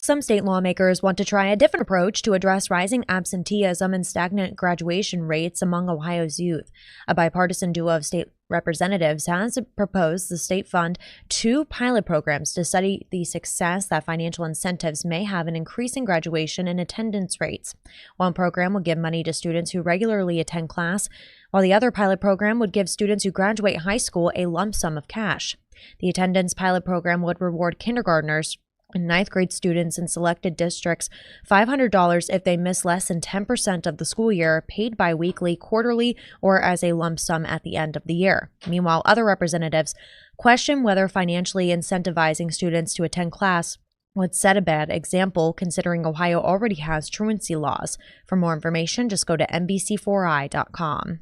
Some state lawmakers want to try a different approach to address rising absenteeism and stagnant graduation rates among Ohio's youth. A bipartisan duo of state representatives has proposed the state fund two pilot programs to study the success that financial incentives may have in increasing graduation and attendance rates. One program would give money to students who regularly attend class, while the other pilot program would give students who graduate high school a lump sum of cash. The attendance pilot program would reward kindergartners and ninth grade students in selected districts $500 if they miss less than 10% of the school year, paid bi-weekly, quarterly, or as a lump sum at the end of the year. Meanwhile, other representatives question whether financially incentivizing students to attend class would set a bad example, considering Ohio already has truancy laws. For more information, just go to NBC4i.com.